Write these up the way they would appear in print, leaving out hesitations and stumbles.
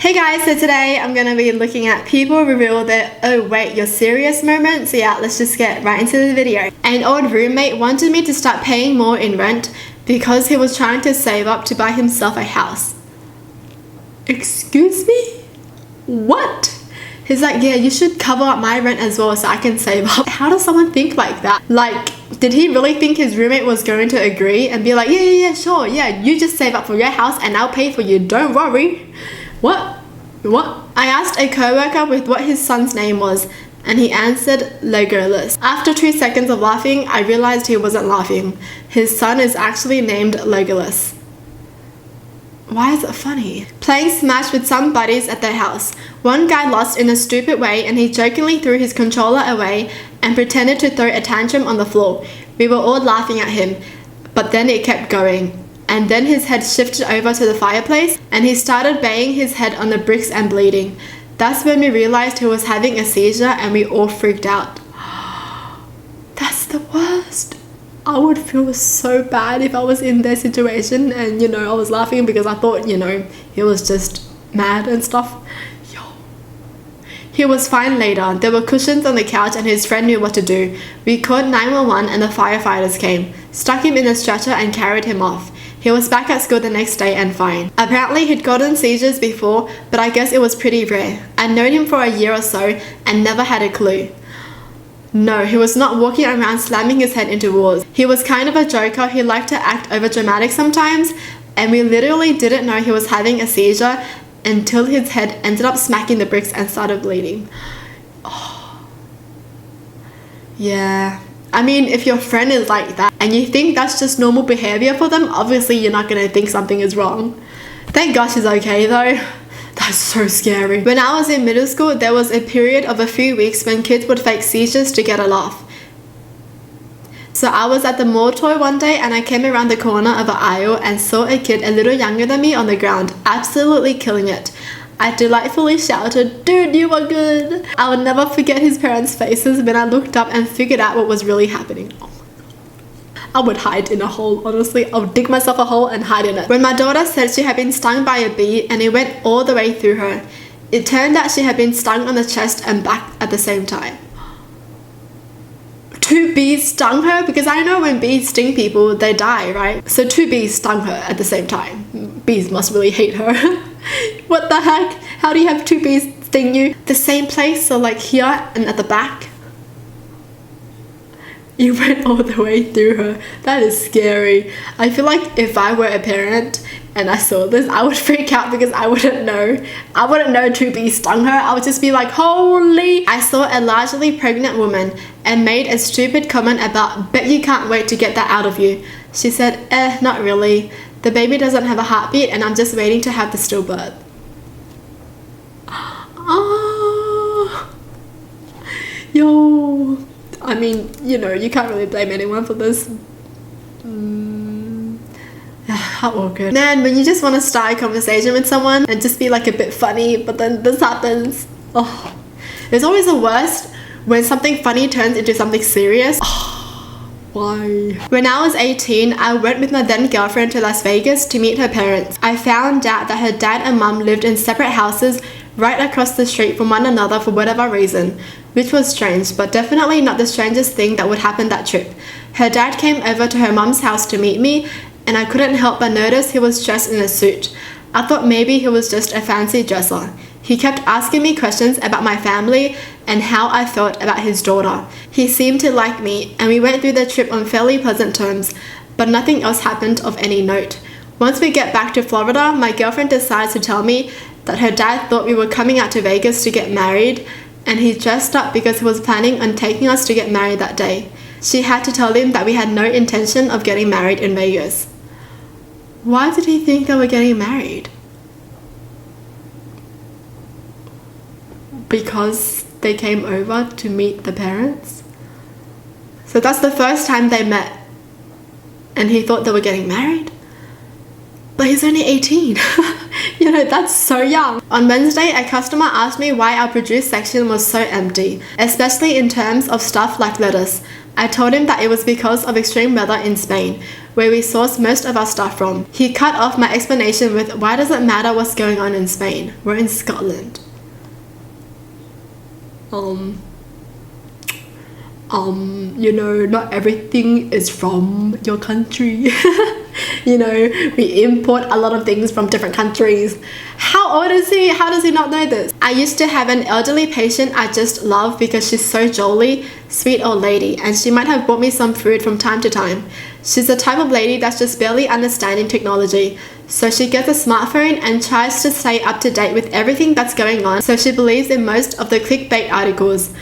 Hey guys, so today I'm going to be looking at people reveal their "oh wait, you're serious" moment. So yeah, let's just get right into the video. An old roommate wanted me to start paying more in rent because he was trying to save up to buy himself a house. Excuse me? What? He's like, yeah, you should cover up my rent as well so I can save up. How does someone think like that? Like, did he really think his roommate was going to agree and be like, yeah, sure, yeah, you just save up for your house and I'll pay for you, don't worry. What? I asked a co-worker with what his son's name was, and he answered Legolas. After 2 seconds of laughing, I realized he wasn't laughing. His son is actually named Legolas. Why is it funny? Playing Smash with some buddies at their house. One guy lost in a stupid way and he jokingly threw his controller away and pretended to throw a tantrum on the floor. We were all laughing at him, but then it kept going. And then his head shifted over to the fireplace and he started banging his head on the bricks and bleeding. That's when we realized he was having a seizure and we all freaked out. That's the worst. I would feel so bad if I was in their situation and, I was laughing because I thought, he was just mad and stuff. He was fine later. There were cushions on the couch and his friend knew what to do. We called 911 and the firefighters came, stuck him in a stretcher and carried him off. He was back at school the next day and fine. Apparently he'd gotten seizures before, but I guess it was pretty rare. I'd known him for a year or so and never had a clue. No, he was not walking around slamming his head into walls. He was kind of a joker who liked to act over dramatic sometimes, and we literally didn't know he was having a seizure until his head ended up smacking the bricks and started bleeding. Oh. Yeah. I mean, if your friend is like that and you think that's just normal behavior for them, obviously you're not going to think something is wrong. Thank gosh he's okay though. That's so scary. When I was in middle school, there was a period of a few weeks when kids would fake seizures to get a laugh. So I was at the mall toy one day and I came around the corner of an aisle and saw a kid a little younger than me on the ground, absolutely killing it. I delightfully shouted, "Dude, you are good!" I will never forget his parents' faces when I looked up and figured out what was really happening. Oh my God. I would hide in a hole, honestly. I would dig myself a hole and hide in it. When my daughter said she had been stung by a bee and it went all the way through her, it turned out she had been stung on the chest and back at the same time. 2 bees stung her? Because I know when bees sting people, they die, right? So 2 bees stung her at the same time. Bees must really hate her. What the heck? How do you have 2 bees sting you? The same place, so like here and at the back? You went all the way through her. That is scary. I feel like if I were a parent and I saw this, I would freak out because I wouldn't know. I wouldn't know 2 bees stung her. I would just be like, holy. I saw a largely pregnant woman and made a stupid comment about, bet you can't wait to get that out of you. She said, not really. The baby doesn't have a heartbeat and I'm just waiting to have the stillbirth. Oh. Yo. I mean, you can't really blame anyone for this. How awkward. Man, when you just want to start a conversation with someone and just be like a bit funny, but then this happens. Oh. It's always the worst when something funny turns into something serious. Oh. Why? When I was 18, I went with my then girlfriend to Las Vegas to meet her parents. I found out that her dad and mum lived in separate houses right across the street from one another for whatever reason, which was strange, but definitely not the strangest thing that would happen that trip. Her dad came over to her mum's house to meet me, and I couldn't help but notice he was dressed in a suit. I thought maybe he was just a fancy dresser. He kept asking me questions about my family and how I felt about his daughter. He seemed to like me and we went through the trip on fairly pleasant terms, but nothing else happened of any note. Once we get back to Florida, my girlfriend decides to tell me that her dad thought we were coming out to Vegas to get married and he dressed up because he was planning on taking us to get married that day. She had to tell him that we had no intention of getting married in Vegas. Why did he think they were getting married? Because they came over to meet the parents? So that's the first time they met and he thought they were getting married? But he's only 18. That's so young. On Wednesday, a customer asked me why our produce section was so empty, especially in terms of stuff like lettuce. I told him that it was because of extreme weather in Spain. where we source most of our stuff from. He cut off my explanation with, why does it matter what's going on in Spain? We're in Scotland. You know, not everything is from your country. You know, we import a lot of things from different countries. How old is he? How does he not know this? I used to have an elderly patient I just love because she's so jolly, sweet old lady, and she might have bought me some food from time to time. She's the type of lady that's just barely understanding technology. So she gets a smartphone and tries to stay up to date with everything that's going on, so she believes in most of the clickbait articles.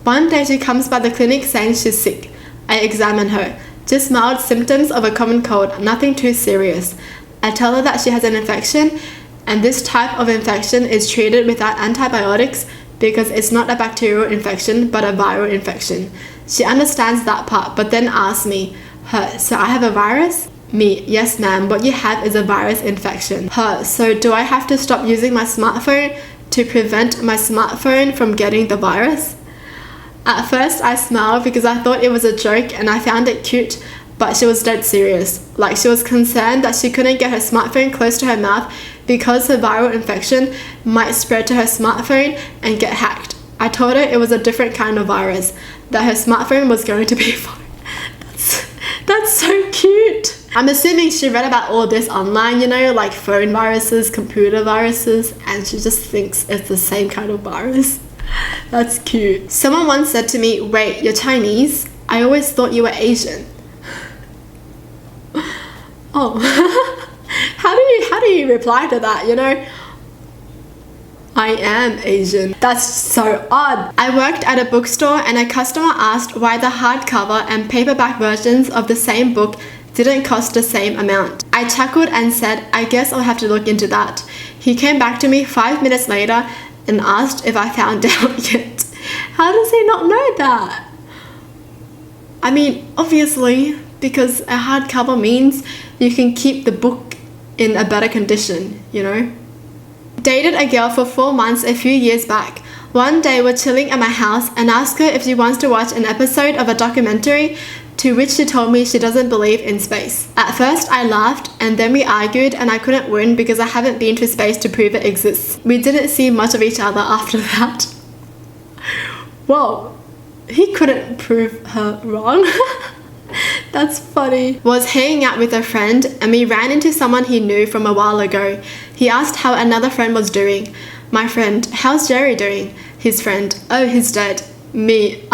One day she comes by the clinic saying she's sick. I examine her. Just mild symptoms of a common cold, nothing too serious. I tell her that she has an infection, and this type of infection is treated without antibiotics because it's not a bacterial infection but a viral infection. She understands that part, but then asks me, her, so I have a virus? Me, yes ma'am, what you have is a virus infection. Her, so do I have to stop using my smartphone to prevent my smartphone from getting the virus? At first I smiled because I thought it was a joke and I found it cute, but she was dead serious. Like, she was concerned that she couldn't get her smartphone close to her mouth because her viral infection might spread to her smartphone and get hacked. I told her it was a different kind of virus, that her smartphone was going to be fine. That's so cute. I'm assuming she read about all this online, you know, like phone viruses, computer viruses, and she just thinks it's the same kind of virus. That's cute. Someone once said to me, wait, you're Chinese? I always thought you were Asian. Oh. How do you reply to that, you know? I am Asian. That's so odd. I worked at a bookstore and a customer asked why the hardcover and paperback versions of the same book didn't cost the same amount. I chuckled and said, I guess I'll have to look into that. He came back to me 5 minutes later and asked if I found out yet. How does he not know that? I mean, obviously, because a hardcover means you can keep the book in a better condition, you know? Dated a girl for 4 months a few years back. One day we're chilling at my house and asked her if she wants to watch an episode of a documentary, to which she told me she doesn't believe in space. At first I laughed and then we argued and I couldn't win because I haven't been to space to prove it exists. We didn't see much of each other after that. Whoa, he couldn't prove her wrong. That's funny. Was hanging out with a friend and we ran into someone he knew from a while ago. He asked how another friend was doing. My friend, how's Jerry doing? His friend, oh, he's dead. Me.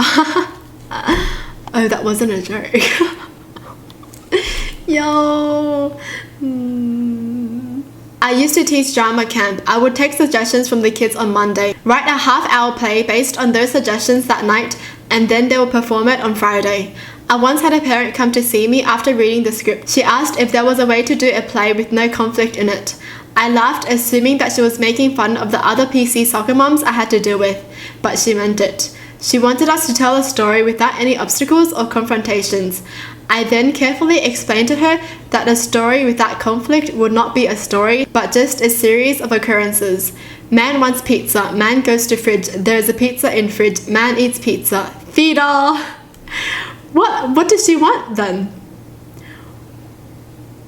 Oh, that wasn't a joke. Yo. I used to teach drama camp. I would take suggestions from the kids on Monday, write a half-hour play based on those suggestions that night, and then they would perform it on Friday. I once had a parent come to see me after reading the script. She asked if there was a way to do a play with no conflict in it. I laughed, assuming that she was making fun of the other PC soccer moms I had to deal with, but she meant it. She wanted us to tell a story without any obstacles or confrontations. I then carefully explained to her that a story without conflict would not be a story, but just a series of occurrences. Man wants pizza, man goes to fridge, there's a pizza in fridge, man eats pizza. Theater! What does she want then?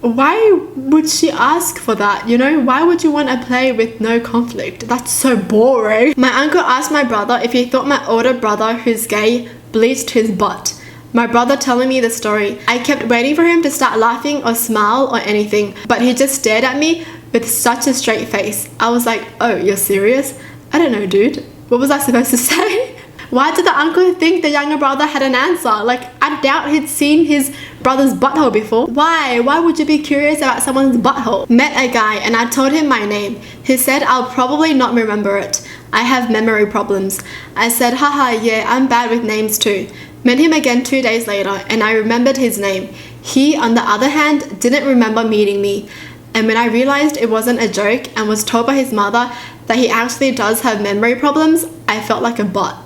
Why would she ask for that, you know? Why would you want a play with no conflict? That's so boring. My uncle asked my brother if he thought my older brother, who's gay, bleached his butt. My brother telling me the story. I kept waiting for him to start laughing or smile or anything, but he just stared at me with such a straight face. I was like, oh, you're serious? I don't know, dude. What was I supposed to say? Why did the uncle think the younger brother had an answer? Like, I doubt he'd seen his brother's butthole before. Why? Why would you be curious about someone's butthole? Met a guy and I told him my name. He said I'll probably not remember it. I have memory problems. I said, haha, yeah, I'm bad with names too. Met him again 2 days later and I remembered his name. He, on the other hand, didn't remember meeting me. And when I realized it wasn't a joke and was told by his mother that he actually does have memory problems, I felt like a butt.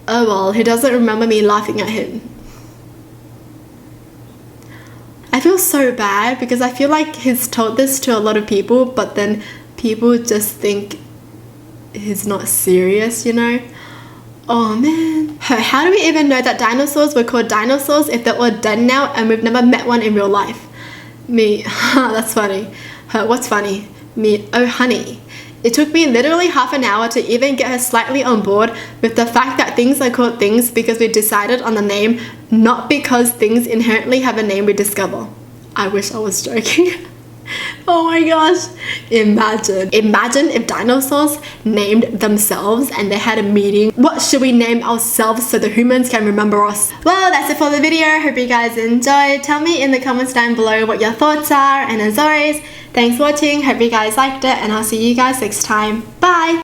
Oh well, he doesn't remember me laughing at him. I feel so bad because I feel like he's told this to a lot of people, but then people just think he's not serious, you know? Oh man. How do we even know that dinosaurs were called dinosaurs if they're all dead now and we've never met one in real life? Me, that's funny. Her, what's funny? Me, oh honey. It took me literally half an hour to even get her slightly on board with the fact that things are called things because we decided on the name, not because things inherently have a name we discover. I wish I was joking. Oh my gosh. Imagine if dinosaurs named themselves and they had a meeting. What should we name ourselves so the humans can remember us? Well, that's it for the video. Hope you guys enjoyed. Tell me in the comments down below what your thoughts are. And as always, thanks for watching. Hope you guys liked it. And I'll see you guys next time. Bye.